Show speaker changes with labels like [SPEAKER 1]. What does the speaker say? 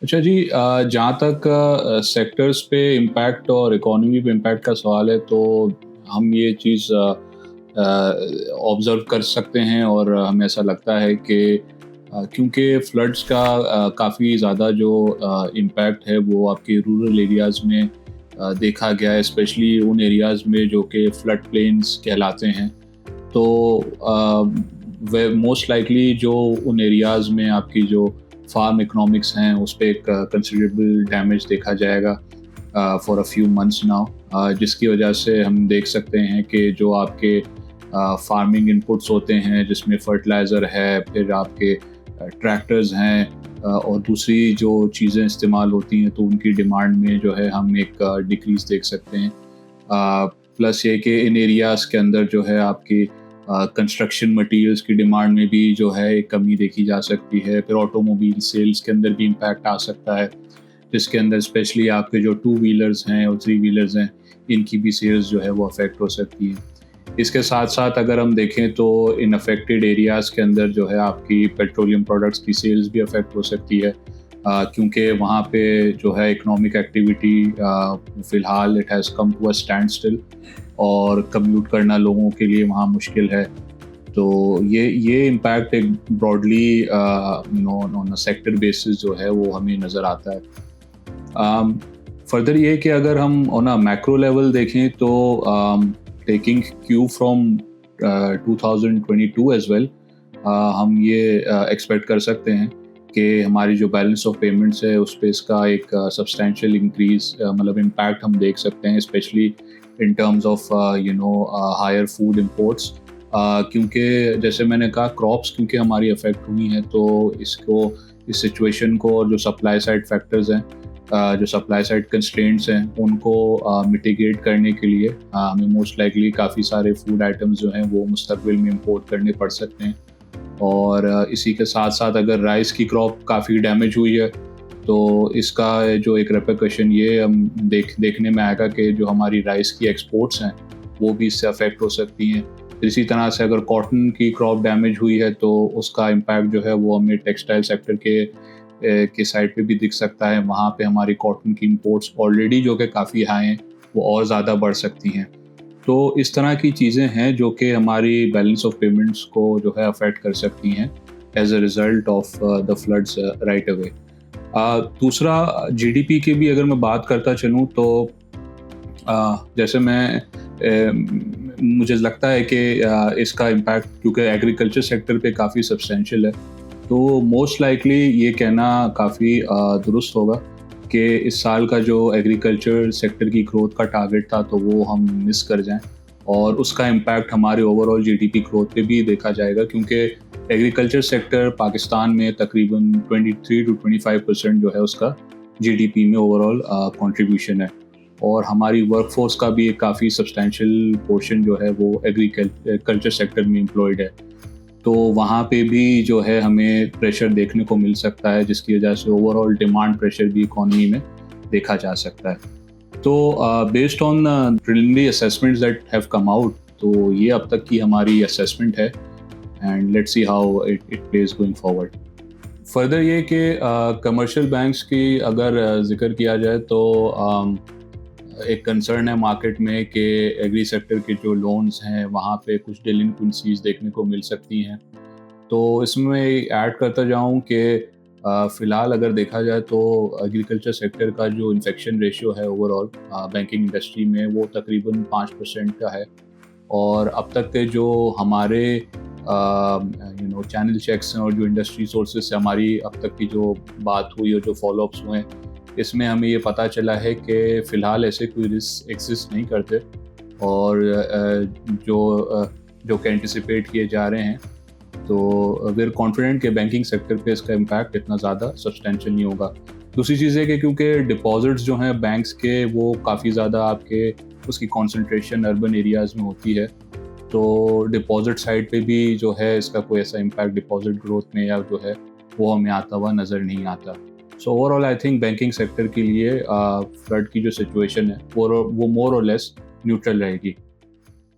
[SPEAKER 1] अच्छा जी, जहाँ तक सेक्टर्स पे इम्पैक्ट और इकोनॉमी पे इम्पैक्ट का सवाल है, तो हम ये चीज़ ऑब्ज़र्व कर सकते हैं और हमें ऐसा लगता है कि क्योंकि फ्लड्स का काफ़ी ज़्यादा जो इम्पैक्ट है वो आपके रूरल एरियाज़ में देखा गया है, स्पेशली उन एरियाज़ में जो कि फ्लड प्लेन्स कहलाते हैं। तो वे मोस्ट लाइकली जो उन एरियाज़ में आपकी जो फार्म इकोनॉमिक्स हैं उस पे एक कंसिडरेबल डैमेज देखा जाएगा for a few months now, जिसकी वजह से हम देख सकते हैं कि जो आपके फार्मिंग इनपुट्स होते हैं जिसमें फर्टिलाइज़र है, फिर आपके ट्रैक्टर्स हैं, और दूसरी जो चीज़ें इस्तेमाल होती हैं तो उनकी डिमांड में जो है हम एक डिक्रीज़ देख सकते हैं। प्लस ये कि इन एरियाज़ के अंदर जो है आपकी कंस्ट्रक्शन मटेरियल्स की डिमांड में भी जो है एक कमी देखी जा सकती है। फिर ऑटोमोबाइल सेल्स के अंदर भी इम्पैक्ट आ सकता है, जिसके अंदर स्पेशली आपके जो टू व्हीलर्स हैं और थ्री व्हीलर्स हैं, इनकी भी सेल्स जो है वो अफेक्ट हो सकती हैं। इसके साथ साथ अगर हम देखें तो इन अफेक्टेड एरियाज़ के अंदर जो है आपकी पेट्रोलियम प्रोडक्ट्स की सेल्स भी अफेक्ट हो सकती है, क्योंकि वहाँ पे जो है इकोनॉमिक एक्टिविटी फ़िलहाल it has come to a standstill और कम्यूट करना लोगों के लिए वहाँ मुश्किल है। तो ये इम्पैक्ट एक broadly on a sector basis जो है वो हमें नज़र आता है। फर्दर ये कि अगर हम ऑन अ मैक्रो लेवल देखें तो taking cue from 2022 as well, हम ये एक्सपेक्ट कर सकते हैं कि हमारी जो बैलेंस ऑफ पेमेंट्स है उस पे इसका एक सब्सटेंशियल इंक्रीज मतलब इम्पैक्ट हम देख सकते हैं, specially in terms of higher food imports, क्योंकि जैसे मैंने कहा क्रॉप्स क्योंकि हमारी अफेक्ट हुई हैं, तो इस सिचुएशन को और जो सप्लाई साइड फैक्टर्स हैं, जो सप्लाई साइड कंस्ट्रेंट्स हैं उनको मिटिगेट करने के लिए हमें मोस्ट लाइकली काफ़ी सारे फूड आइटम्स जो हैं वो मुस्तकबिल में इंपोर्ट करने पड़ सकते हैं। और इसी के साथ साथ अगर राइस की क्रॉप काफ़ी डैमेज हुई है तो इसका जो एक रेपरकशन ये हम देखने में आएगा कि जो हमारी राइस की एक्सपोर्ट्स हैं वो भी इससे अफेक्ट हो सकती हैं। इसी तरह से अगर कॉटन की क्रॉप डैमेज हुई है तो उसका इम्पैक्ट जो है वो हमें टेक्सटाइल सेक्टर के साइड पे भी दिख सकता है। वहाँ पे हमारी कॉटन की इंपोर्ट्स ऑलरेडी जो कि काफ़ी हाई हैं वो और ज़्यादा बढ़ सकती हैं। तो इस तरह की चीज़ें हैं जो कि हमारी बैलेंस ऑफ पेमेंट्स को जो है अफेक्ट कर सकती हैं as a result of the floods right away. दूसरा जीडीपी की भी अगर मैं बात करता चलूँ तो जैसे मुझे लगता है कि इसका इम्पैक्ट क्योंकि एग्रीकल्चर सेक्टर पे काफ़ी सब्सटेंशियल है, तो मोस्ट लाइकली ये कहना काफ़ी दुरुस्त होगा कि इस साल का जो एग्रीकल्चर सेक्टर की ग्रोथ का टारगेट था तो वो हम मिस कर जाएं, और उसका इम्पैक्ट हमारे ओवरऑल जीडीपी ग्रोथ पे भी देखा जाएगा, क्योंकि एग्रीकल्चर सेक्टर पाकिस्तान में तकरीबन 23 to 25% जो है उसका जीडीपी में ओवरऑल कंट्रीब्यूशन है, और हमारी वर्कफोर्स का भी एक काफ़ी सब्सटेंशियल पोर्शन जो है वो एग्रीकल्चर सेक्टर में एम्प्लॉयड है। तो वहाँ पे भी जो है हमें प्रेशर देखने को मिल सकता है, जिसकी वजह से ओवरऑल डिमांड प्रेशर भी इकोनॉमी में देखा जा सकता है। तो based on preliminary assessments that have come out, तो ये अब तक की हमारी असेसमेंट है, and let's see how it plays going forward. Further ये कि कमर्शियल बैंक्स की अगर जिक्र किया जाए तो एक कंसर्न है मार्केट में कि एग्री सेक्टर के जो लोन्स हैं वहाँ पे कुछ डेलिंक्वेंसीज देखने को मिल सकती हैं। तो इसमें ऐड करता जाऊँ कि फ़िलहाल अगर देखा जाए तो एग्रीकल्चर सेक्टर का जो इन्फेक्शन रेशियो है ओवरऑल बैंकिंग इंडस्ट्री में वो तकरीबन 5% का है, और अब तक के जो हमारे चैनल चेक्स हैं और जो इंडस्ट्री सोर्सेज से हमारी अब तक की जो बात हुई और जो फॉलोअप्स हुए हैं, इसमें हमें ये पता चला है कि फ़िलहाल ऐसे कोई रिस्क एग्जिस्ट नहीं करते, और जो कि एंटिसिपेट किए जा रहे हैं, तो वी आर कॉन्फिडेंट कि बैंकिंग सेक्टर पे इसका इम्पैक्ट इतना ज़्यादा सब्सटेंशियल नहीं होगा। दूसरी चीज़ है कि क्योंकि डिपॉजिट्स जो हैं बैंक्स के वो काफ़ी ज़्यादा आपके उसकी कंसंट्रेशन अर्बन एरियाज़ में होती है, तो डिपॉजिट साइड पे भी जो है इसका कोई ऐसा इम्पैक्ट डिपॉजिट ग्रोथ में या जो है वो हमें आता हुआ नज़र नहीं आता। So overall I think banking sector के लिए फ्लड की जो सिचुएशन है वो मोर और लेस न्यूट्रल रहेगी।